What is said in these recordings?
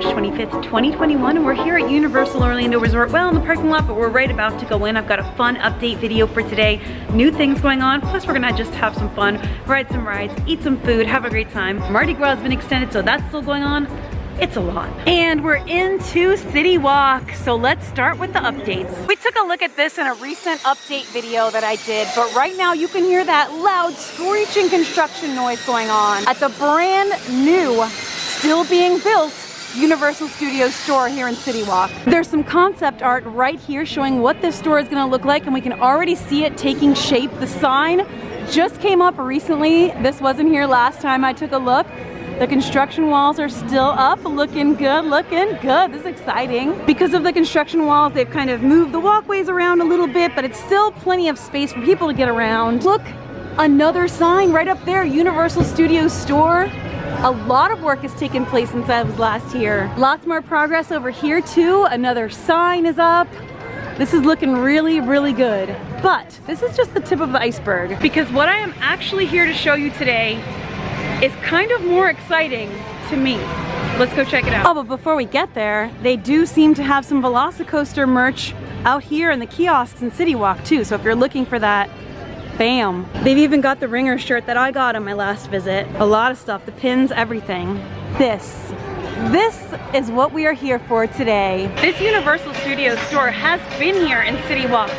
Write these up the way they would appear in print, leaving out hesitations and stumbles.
March 25th, 2021, and we're here at Universal Orlando Resort, well in the parking lot, but we're right about to go in. I've got a fun update video for today, new things going on, plus we're gonna just have some fun, ride some rides, eat some food, have a great time. Mardi Gras has been extended, so that's still going on. It's a lot. And we're into City Walk, so let's start with the updates. We took a look at this in a recent update video that I did, but right now you can hear that loud screeching construction noise going on at the brand new, still being built, Universal Studios store here in City Walk. There's some concept art right here showing what this store is gonna look like, and we can already see it taking shape. The sign just came up recently. This wasn't here last time I took a look. The construction walls are still up, looking good, looking good. This is exciting. Because of the construction walls, they've kind of moved the walkways around a little bit, but it's still plenty of space for people to get around. Look, another sign right up there, Universal Studios store. A lot of work has taken place since I was last here. Lots more progress over here too. Another sign is up. This is looking really, really good. But this is just the tip of the iceberg, because what I am actually here to show you today is kind of more exciting to me. Let's go check it out. Oh, but before we get there, they do seem to have some Velocicoaster merch out here in the kiosks in City Walk too. So if you're looking for that, bam. They've even got the ringer shirt that I got on my last visit. A lot of stuff, the pins, everything. This is what we are here for today. This Universal Studios store has been here in City Walk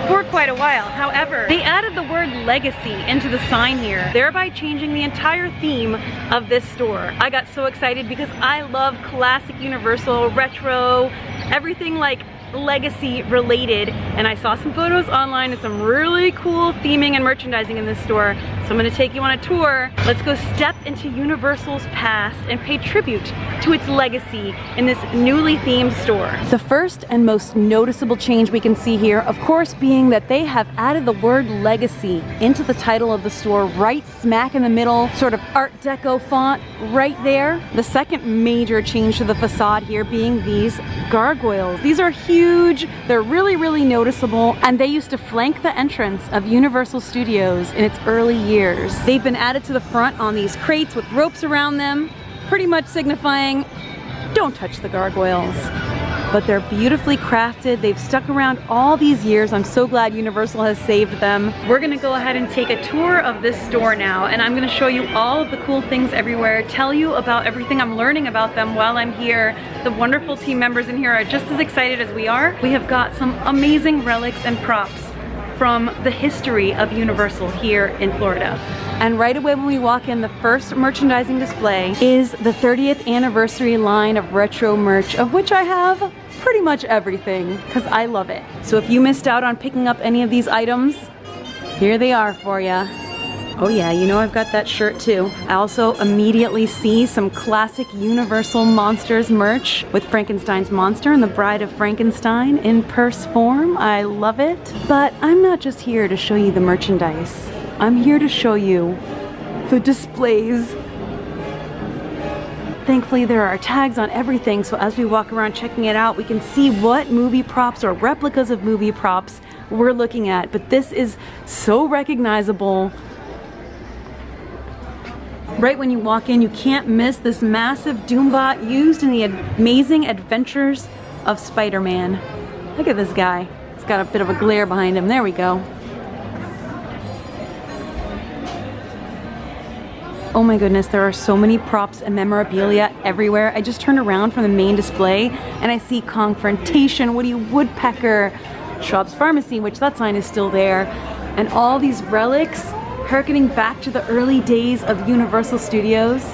for quite a while. However, they added the word legacy into the sign here, thereby changing the entire theme of this store. I got so excited because I love classic Universal, retro, everything like legacy related, and I saw some photos online of some really cool theming and merchandising in this store. So I'm gonna take you on a tour. Let's go step into Universal's past and pay tribute to its legacy in this newly themed store. The first and most noticeable change we can see here, of course, being that they have added the word legacy into the title of the store, right smack in the middle, sort of Art Deco font right there. The second major change to the facade here being these gargoyles. These are huge, they're really, really noticeable, and they used to flank the entrance of Universal Studios in its early years. They've been added to the front on these crates with ropes around them, pretty much signifying, don't touch the gargoyles. But they're beautifully crafted. They've stuck around all these years. I'm so glad Universal has saved them. We're gonna go ahead and take a tour of this store now, and I'm gonna show you all of the cool things everywhere, tell you about everything I'm learning about them while I'm here. The wonderful team members in here are just as excited as we are. We have got some amazing relics and props from the history of Universal here in Florida. And right away when we walk in, the first merchandising display is the 30th anniversary line of retro merch, of which I have pretty much everything, because I love it. So if you missed out on picking up any of these items, here they are for ya. Oh yeah, you know I've got that shirt too. I also immediately see some classic Universal Monsters merch with Frankenstein's monster and the Bride of Frankenstein in purse form. I love it. But I'm not just here to show you the merchandise. I'm here to show you the displays. Thankfully there are tags on everything, so as we walk around checking it out, we can see what movie props or replicas of movie props we're looking at. But this is so recognizable. Right when you walk in, you can't miss this massive Doombot used in the amazing adventures of Spider-Man. Look at this guy. He's got a bit of a glare behind him. There we go. Oh my goodness, there are so many props and memorabilia everywhere. I just turned around from the main display and I see Confrontation, Woody Woodpecker, Schwab's Pharmacy, which that sign is still there, and all these relics harkening back to the early days of Universal Studios.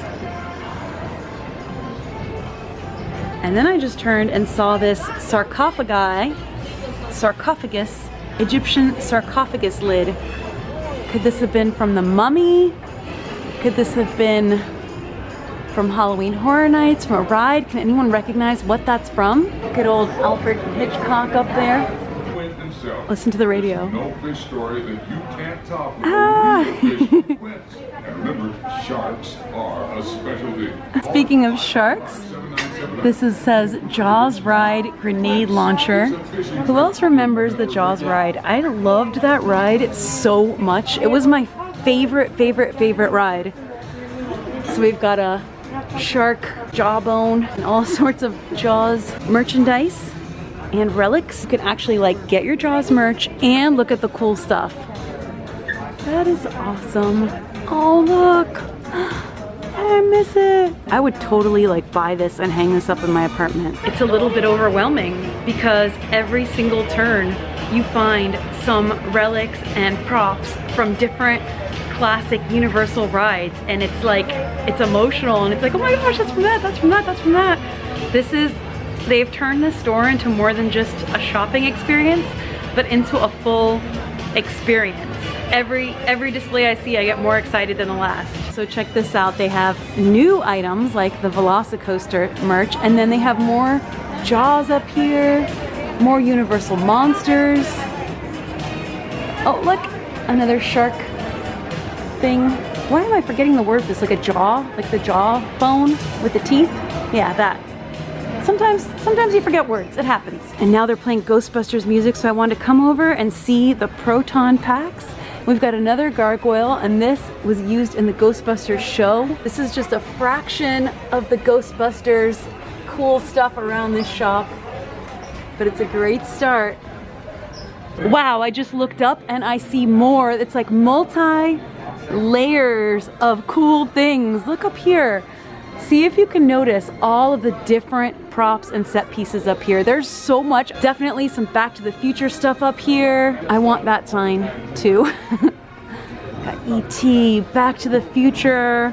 And then I just turned and saw this sarcophagus, Egyptian sarcophagus lid. Could this have been from The Mummy? Could this have been from Halloween Horror Nights, from a ride? Can anyone recognize what that's from? Good old Alfred Hitchcock up there. Listen to the radio. No fish story that you can't top. And remember, sharks are a specialty. Speaking of sharks, this says Jaws ride grenade launcher. Who else remembers the Jaws ride? I loved that ride so much. It was my favorite ride. So we've got a shark jawbone and all sorts of Jaws merchandise and relics. You can actually like get your Jaws merch and look at the cool stuff. That is awesome. Oh look, I miss it. I would totally like buy this and hang this up in my apartment. It's a little bit overwhelming because every single turn you find some relics and props from different classic Universal rides, and it's like, it's emotional, and it's like, oh my gosh, that's from that, that's from that, that's from that. They've turned this store into more than just a shopping experience, but into a full experience. Every display I see, I get more excited than the last. So check this out. They have new items like the Velocicoaster merch, and then they have more Jaws up here, more Universal monsters. Oh look, another shark thing. Why am I forgetting the word for this? Like a jaw? Like the jaw bone with the teeth? Yeah, that. Sometimes you forget words. It happens. And now they're playing Ghostbusters music, so I wanted to come over and see the proton packs. We've got another gargoyle, and this was used in the Ghostbusters show. This is just a fraction of the Ghostbusters cool stuff around this shop, but it's a great start. Wow, I just looked up and I see more. It's like multi-layers of cool things. Look up here. See if you can notice all of the different props and set pieces up here. There's so much. Definitely some Back to the Future stuff up here. I want that sign too. Got E.T., Back to the Future.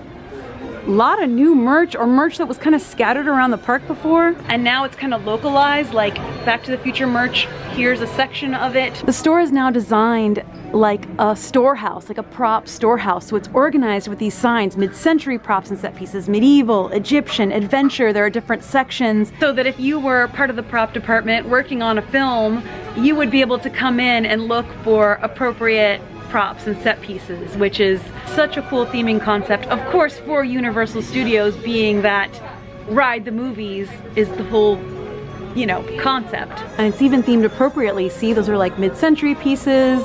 A lot of new merch, or merch that was kind of scattered around the park before, and now it's kind of localized, like Back to the Future merch. Here's a section of it. The store is now designed like a storehouse, like a prop storehouse. So it's organized with these signs: mid-century props and set pieces, medieval, Egyptian, adventure. There are different sections so that if you were part of the prop department working on a film, you would be able to come in and look for appropriate props and set pieces, which is such a cool theming concept. Of course, for Universal Studios, being that ride the movies is the whole, you know, concept. And it's even themed appropriately. See, those are like mid-century pieces,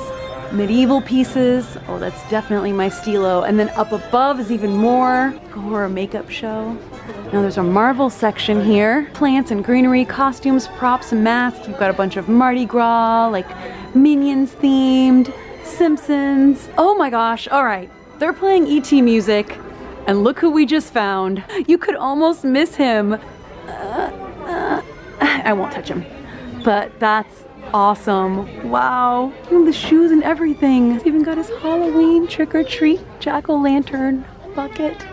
medieval pieces. Oh, that's definitely my stilo. And then up above is even more. Horror makeup show. Now there's a Marvel section here. Plants and greenery, costumes, props, and masks. We've got a bunch of Mardi Gras, like Minions themed, Simpsons. Oh my gosh, all right. They're playing E.T. music, and look who we just found. You could almost miss him. I won't touch him, but that's awesome. Wow, the shoes and everything. He's even got his Halloween trick-or-treat jack-o'-lantern bucket.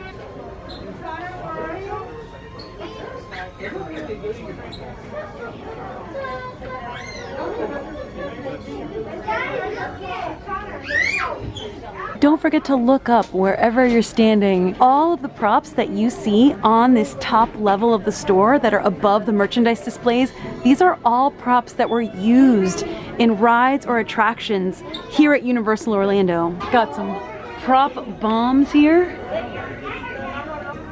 Don't forget to look up wherever you're standing. All of the props that you see on this top level of the store that are above the merchandise displays, these are all props that were used in rides or attractions here at Universal Orlando. Got some prop bombs here.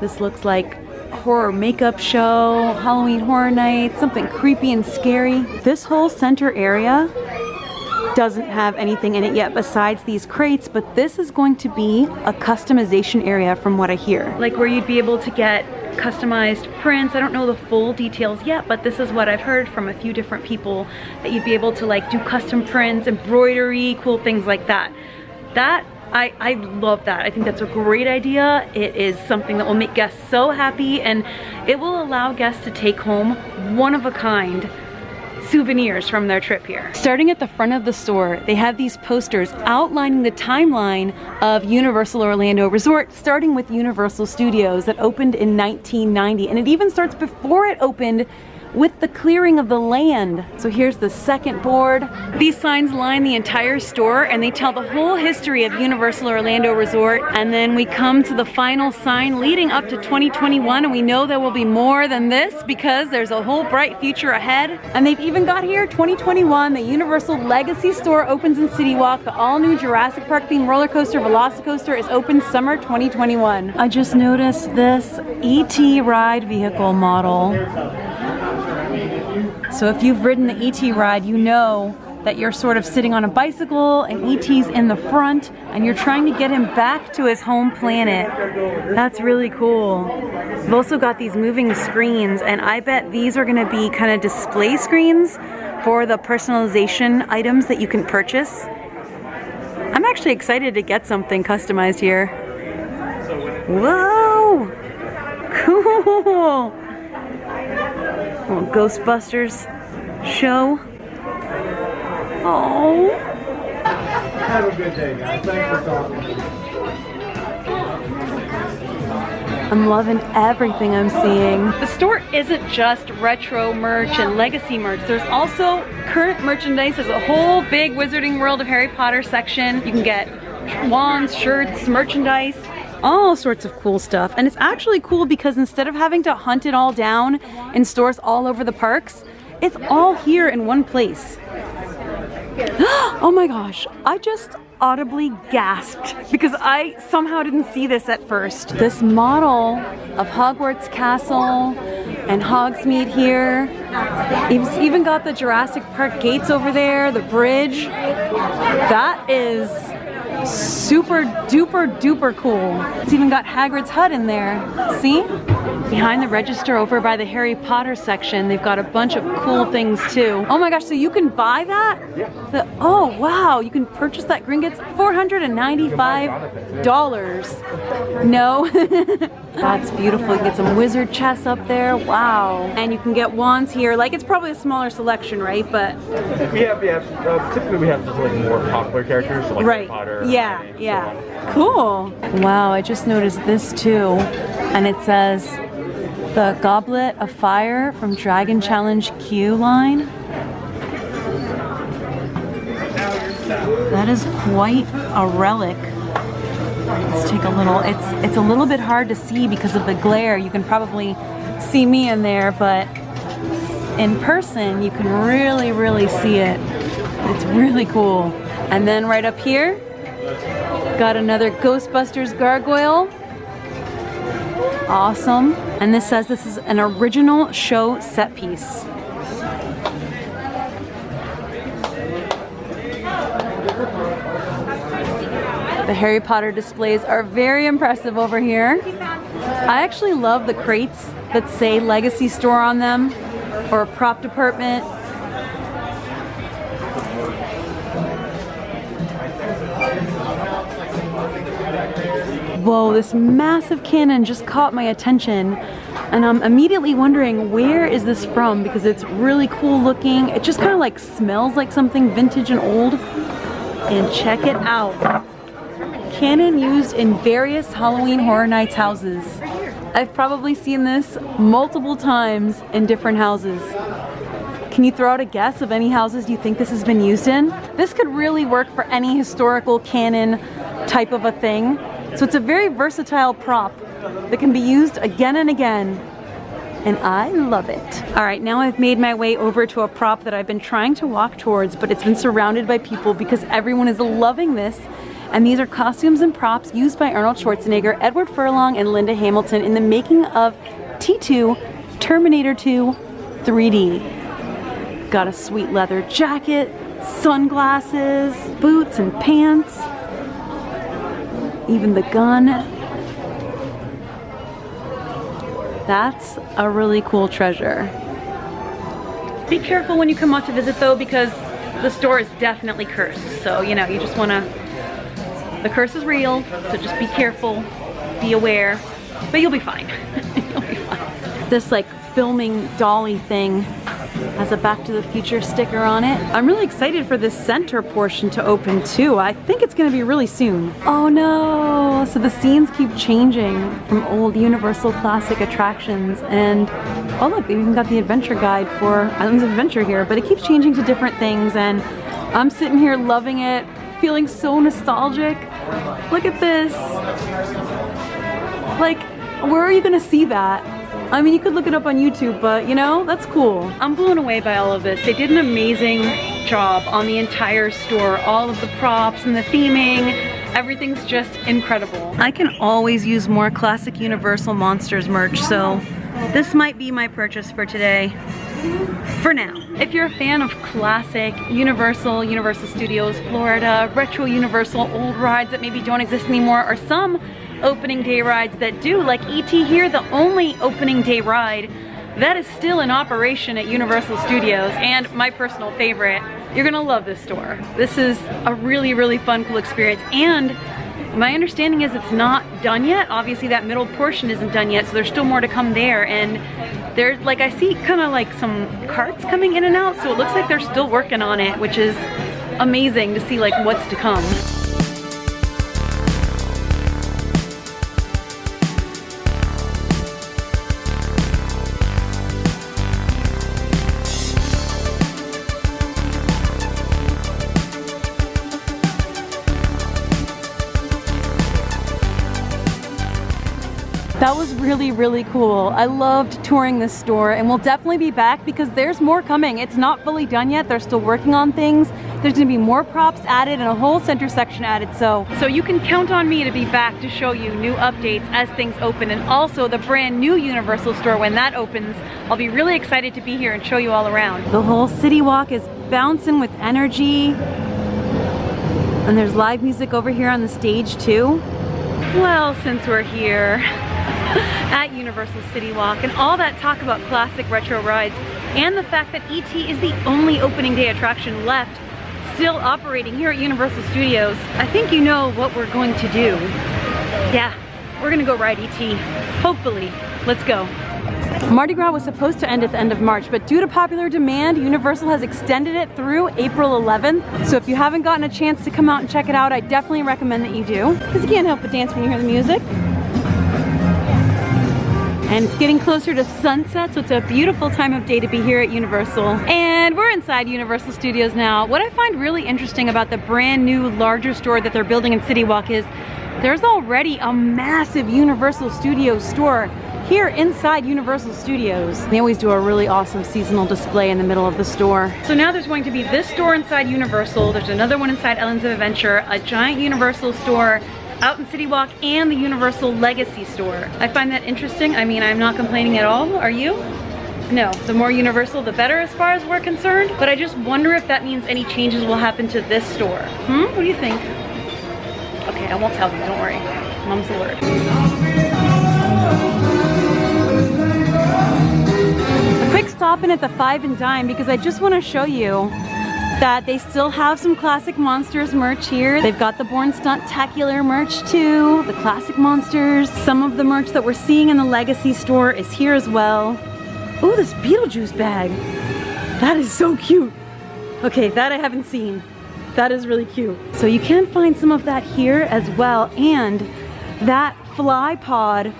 This looks like horror makeup show, Halloween Horror Night, something creepy and scary. This whole center area doesn't have anything in it yet besides these crates, but this is going to be a customization area from what I hear. Like where you'd be able to get customized prints. I don't know the full details yet, but this is what I've heard from a few different people, that you'd be able to like do custom prints, embroidery, cool things like that. I love that. I think that's a great idea. It is something that will make guests so happy, and it will allow guests to take home one-of-a-kind souvenirs from their trip here. Starting at the front of the store, they have these posters outlining the timeline of Universal Orlando Resort, starting with Universal Studios that opened in 1990, and it even starts before it opened with the clearing of the land. So here's the second board. These signs line the entire store, and they tell the whole history of Universal Orlando Resort. And then we come to the final sign leading up to 2021, and we know there will be more than this because there's a whole bright future ahead. And they've even got here 2021, the Universal Legacy Store opens in City Walk. The all-new Jurassic Park themed roller coaster Velocicoaster is open summer 2021. I just noticed this E.T. ride vehicle model. So if you've ridden the E.T. ride, you know that you're sort of sitting on a bicycle and E.T.'s in the front and you're trying to get him back to his home planet. That's really cool. We've also got these moving screens, and I bet these are gonna be kind of display screens for the personalization items that you can purchase. I'm actually excited to get something customized here. Whoa! Cool! Little Ghostbusters show. Oh. Have a good day, guys. Thanks for talking. I'm loving everything I'm seeing. The store isn't just retro merch and legacy merch. There's also current merchandise. There's a whole big Wizarding World of Harry Potter section. You can get wands, shirts, merchandise, all sorts of cool stuff. And it's actually cool because instead of having to hunt it all down in stores all over the parks, it's all here in one place. Oh my gosh, I just audibly gasped because I somehow didn't see this at first. This model of Hogwarts Castle and Hogsmeade here. It's even got the Jurassic Park gates over there, the bridge. That is super duper duper cool. It's even got Hagrid's hut in there. See? Behind the register over by the Harry Potter section, they've got a bunch of cool things too. Oh my gosh, so you can buy that? Yeah. Oh wow, you can purchase that Gringotts $495. No. That's beautiful. You get some wizard chests up there. Wow. And you can get wands here. Like, it's probably a smaller selection, right? But we have typically we have just like more popular characters, so like right. Harry Potter. Yeah, Harry, yeah. so Cool. Wow, I just noticed this too. And it says the Goblet of Fire from Dragon Challenge Q line. That is quite a relic. Let's take a little, it's a little bit hard to see because of the glare. You can probably see me in there, but in person you can really, really see it. It's really cool. And then right up here, got another Ghostbusters Gargoyle. Awesome. And this says this is an original show set piece. The Harry Potter displays are very impressive over here. I actually love the crates that say Legacy Store on them, or prop department. Whoa, this massive cannon just caught my attention, and I'm immediately wondering, where is this from? Because it's really cool looking. It just kind of like smells like something vintage and old. And check it out. Cannon used in various Halloween Horror Nights houses. I've probably seen this multiple times in different houses. Can you throw out a guess of any houses you think this has been used in? This could really work for any historical cannon type of a thing. So it's a very versatile prop that can be used again and again. And I love it. All right, now I've made my way over to a prop that I've been trying to walk towards, but it's been surrounded by people because everyone is loving this. And these are costumes and props used by Arnold Schwarzenegger, Edward Furlong, and Linda Hamilton in the making of T2 Terminator 2 3D. Got a sweet leather jacket, sunglasses, boots and pants, even the gun. That's a really cool treasure. Be careful when you come out to visit though, because the store is definitely cursed. So, you know, you just wanna, the curse is real, so just be careful, be aware, but you'll be fine. You'll be fine. This like filming dolly thing has a Back to the Future sticker on it. I'm really excited for this center portion to open too. I think it's gonna be really soon. Oh no, so the scenes keep changing from old Universal classic attractions, and oh look, they've even got the adventure guide for Islands of Adventure here, but it keeps changing to different things, and I'm sitting here loving it, feeling so nostalgic. Look at this. Like, where are you gonna see that? I mean, you could look it up on YouTube, but you know, that's cool. I'm blown away by all of this. They did an amazing job on the entire store. All of the props and the theming, everything's just incredible. I can always use more classic Universal Monsters merch, so this might be my purchase for today. for now. If you're a fan of classic Universal, Universal Studios Florida, retro Universal old rides that maybe don't exist anymore, or some opening day rides that do, like E.T. here, the only opening day ride that is still in operation at Universal Studios, and my personal favorite, you're gonna love this store. This is a really, really fun, cool experience, and my understanding is it's not done yet. Obviously that middle portion isn't done yet, so there's still more to come there, and there's, like, I see kind of like some carts coming in and out, so it looks like they're still working on it, which is amazing to see, like, what's to come. That was really, really cool. I loved touring this store, and we'll definitely be back because there's more coming. It's not fully done yet. They're still working on things. There's gonna be more props added and a whole center section added. So you can count on me to be back to show you new updates as things open, and also the brand new Universal store when that opens. I'll be really excited to be here and show you all around. The whole city walk is bouncing with energy. And there's live music over here on the stage too. Well, since we're here at Universal City Walk and all that talk about classic retro rides, and the fact that E.T. is the only opening day attraction left still operating here at Universal Studios, I think you know what we're going to do. Yeah, we're gonna go ride E.T. Hopefully. Let's go. Mardi Gras was supposed to end at the end of March, but due to popular demand, Universal has extended it through April 11th. So if you haven't gotten a chance to come out and check it out, I definitely recommend that you do, because you can't help but dance when you hear the music. And it's getting closer to sunset, so it's a beautiful time of day to be here at Universal. And we're inside Universal Studios now. What I find really interesting about the brand new larger store that they're building in City Walk is there's already a massive Universal Studios store here inside Universal Studios. They always do a really awesome seasonal display in the middle of the store. So now there's going to be this store inside Universal, there's another one inside Islands of Adventure, a giant Universal store out in City Walk, and the Universal Legacy store. I find that interesting. I mean, I'm not complaining at all. Are you? No, the more Universal, the better as far as we're concerned. But I just wonder if that means any changes will happen to this store. What do you think? Okay, I won't tell you, don't worry. Mom's the word. A quick stop in at the Five and Dime because I just want to show you that they still have some classic monsters merch here. They've got the Born Stunt-tacular merch too, the classic monsters. Some of the merch that we're seeing in the Legacy store is here as well. Ooh, this Beetlejuice bag. That is so cute. Okay, that I haven't seen. That is really cute. So you can find some of that here as well. And that fly pod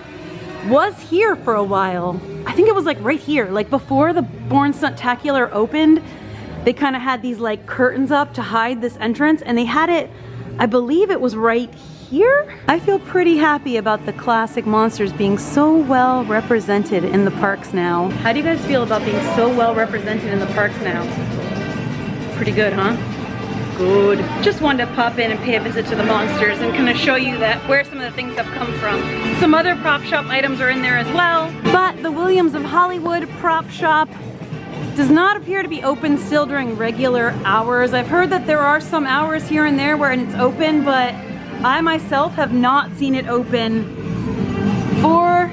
was here for a while. I think it was like right here, like before the Born Stunt-tacular opened. They kind of had these like curtains up to hide this entrance, and they had it, I believe it was right here. I feel pretty happy about the classic monsters being so well represented in the parks now. How do you guys feel about being so well represented in the parks now? Pretty good, huh? Good. Just wanted to pop in and pay a visit to the monsters and kind of show you that where some of the things have come from. Some other prop shop items are in there as well, but the Williams of Hollywood prop shop does not appear to be open still during regular hours. I've heard that there are some hours here and there where it's open, but I myself have not seen it open for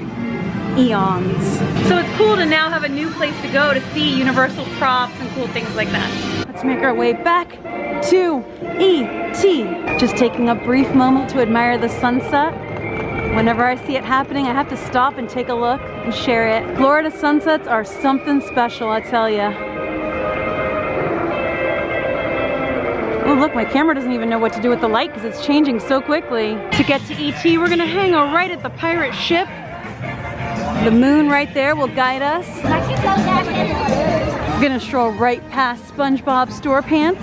eons. So it's cool to now have a new place to go to see Universal props and cool things like that. Let's make our way back to E.T. Just taking a brief moment to admire the sunset. Whenever I see it happening, I have to stop and take a look and share it. Florida sunsets are something special, I tell ya. Oh look, my camera doesn't even know what to do with the light because it's changing so quickly. To get to E.T., we're gonna hang out right at the pirate ship. The moon right there will guide us. We're gonna stroll right past SpongeBob Store Pants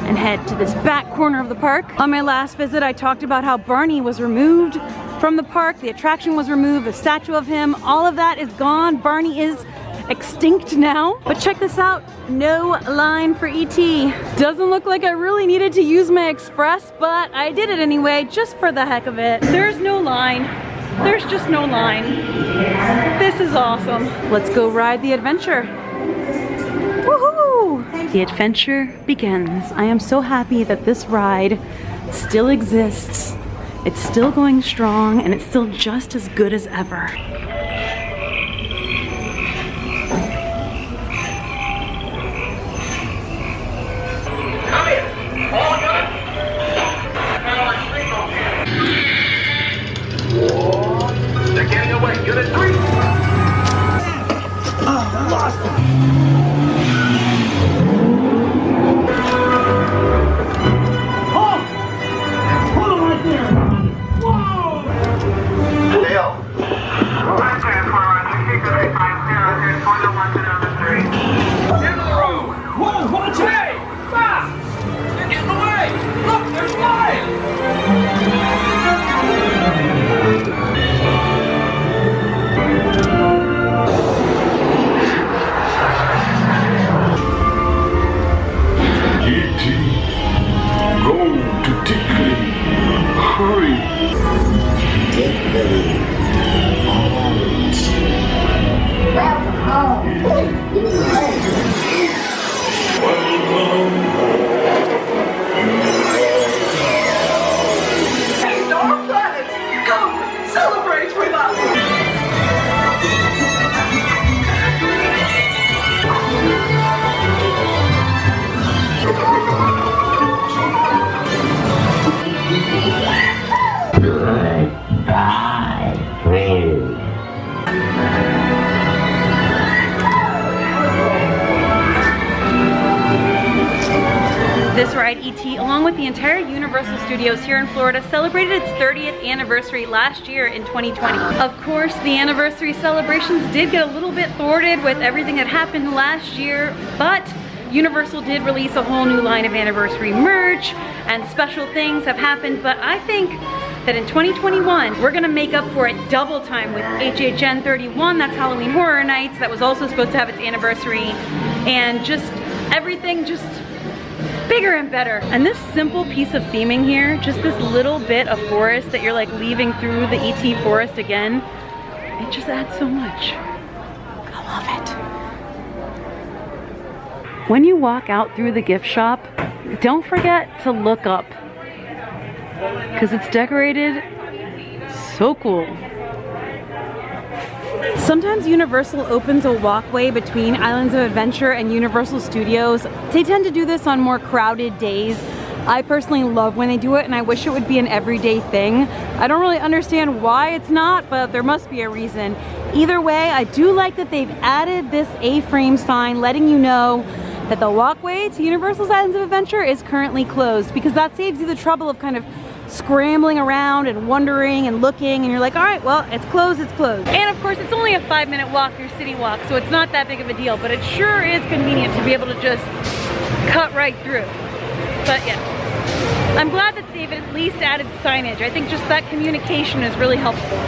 and head to this back corner of the park. On my last visit, I talked about how Barney was removed from the park. The attraction was removed, a statue of him, all of that is gone. Barney is extinct now. But check this out, no line for E.T. Doesn't look like I really needed to use my express, but I did it anyway, just for the heck of it. There's no line. There's just no line. This is awesome. Let's go ride the adventure. The adventure begins. I am so happy that this ride still exists. It's still going strong and it's still just as good as ever. They're getting away. Unit 3. Oh, lost it. Hold on right there. Whoa! Dale. Get in the room. Whoa, watch it! Fast. They're getting away. Look, they're flying. E.T. Go to Dickley. Hurry. Dickley. Welcome home. Star Planet. Come celebrate with us. Goodbye, friend. This ride, E.T., along with the entire Universal Studios here in Florida, celebrated its 30th anniversary last year in 2020. Of course, the anniversary celebrations did get a little bit thwarted with everything that happened last year, but Universal did release a whole new line of anniversary merch and special things have happened, but I think that in 2021, we're gonna make up for it double time with HHN 31, that's Halloween Horror Nights, that was also supposed to have its anniversary, and just everything just bigger and better. And this simple piece of theming here, just this little bit of forest that you're like leaving through the ET forest again, it just adds so much. I love it. When you walk out through the gift shop, don't forget to look up, because it's decorated so cool. Sometimes Universal opens a walkway between Islands of Adventure and Universal Studios. They tend to do this on more crowded days. I personally love when they do it and I wish it would be an everyday thing. I don't really understand why it's not, but there must be a reason. Either way, I do like that they've added this A-frame sign letting you know that the walkway to Universal's Islands of Adventure is currently closed, because that saves you the trouble of kind of scrambling around and wondering and looking, and you're like, all right, well, it's closed, it's closed. And of course, it's only a 5-minute walk through City Walk, so it's not that big of a deal, but it sure is convenient to be able to just cut right through. But yeah, I'm glad that they've at least added signage. I think just that communication is really helpful.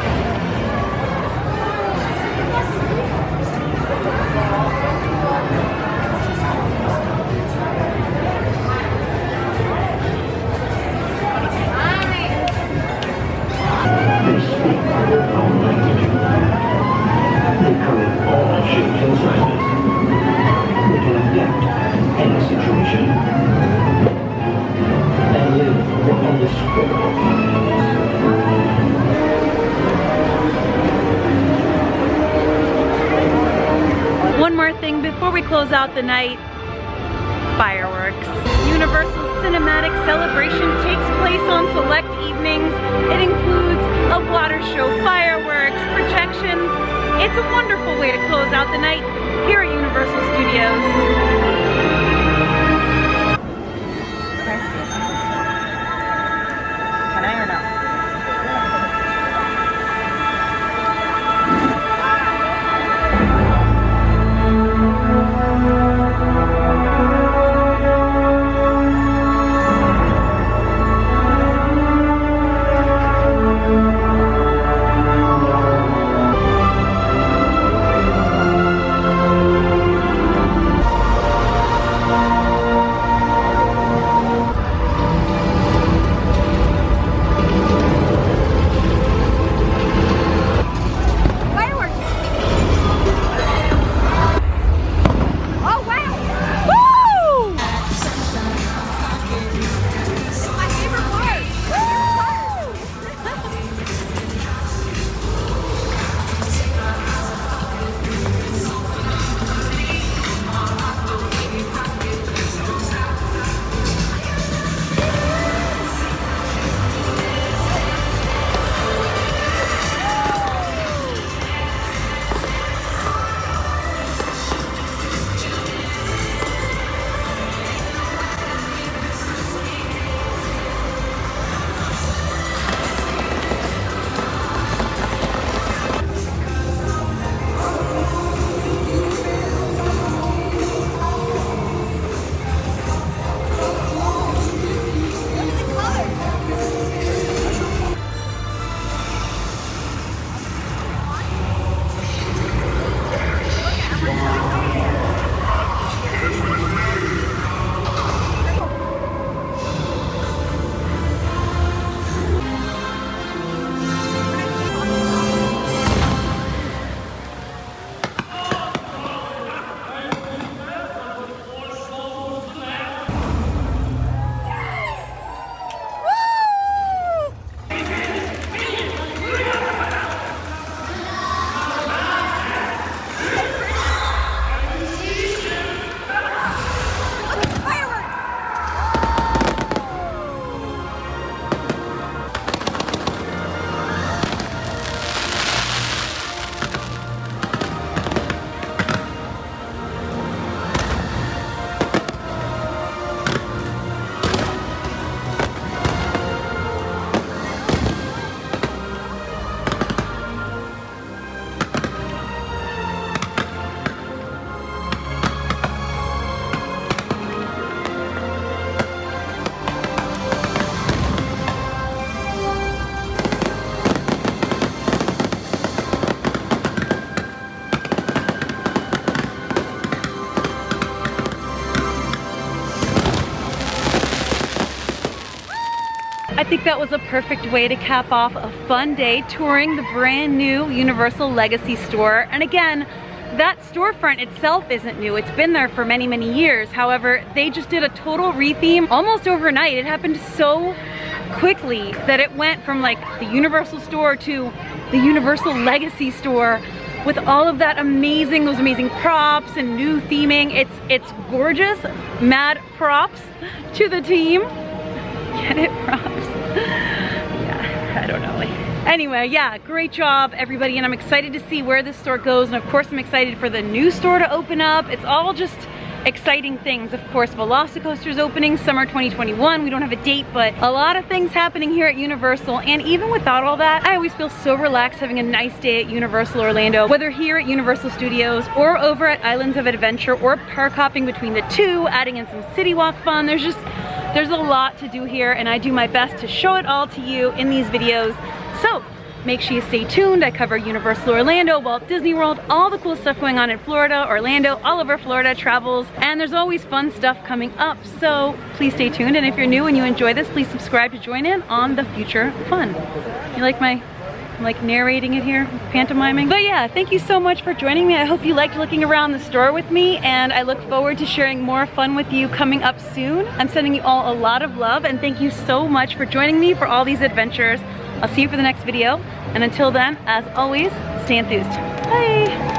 They come in all shapes and sizes. They can adapt to any situation and live the endless world. One more thing before we close out the night. Fireworks. Universal Cinematic Celebration takes place on select evenings. It includes a water show, fireworks, projections. It's a wonderful way to close out the night here at Universal Studios. Can I or no? I think that was a perfect way to cap off a fun day touring the brand new Universal Legacy store. And again, that storefront itself isn't new. It's been there for many, many years. However, they just did a total retheme almost overnight. It happened so quickly that it went from like the Universal store to the Universal Legacy store with all of that amazing, those amazing props and new theming. It's gorgeous. Mad props to the team. Get it? Props. Yeah, I don't know. Anyway, yeah, great job everybody, and I'm excited to see where this store goes, and of course I'm excited for the new store to open up. It's all just exciting things. Of course, Velocicoaster's opening summer 2021. We don't have a date, but a lot of things happening here at Universal, and even without all that, I always feel so relaxed having a nice day at Universal Orlando, whether here at Universal Studios or over at Islands of Adventure, or park hopping between the two, adding in some city walk fun. There's a lot to do here, and I do my best to show it all to you in these videos. So make sure you stay tuned. I cover Universal Orlando, Walt Disney World, all the cool stuff going on in Florida, Orlando, all over Florida travels, and there's always fun stuff coming up. So please stay tuned, and if you're new and you enjoy this, please subscribe to join in on the future fun. You like my narrating it here, pantomiming? But yeah, thank you so much for joining me. I hope you liked looking around the store with me, and I look forward to sharing more fun with you coming up soon. I'm sending you all a lot of love, and thank you so much for joining me for all these adventures. I'll see you for the next video, and until then, as always, stay enthused. Bye!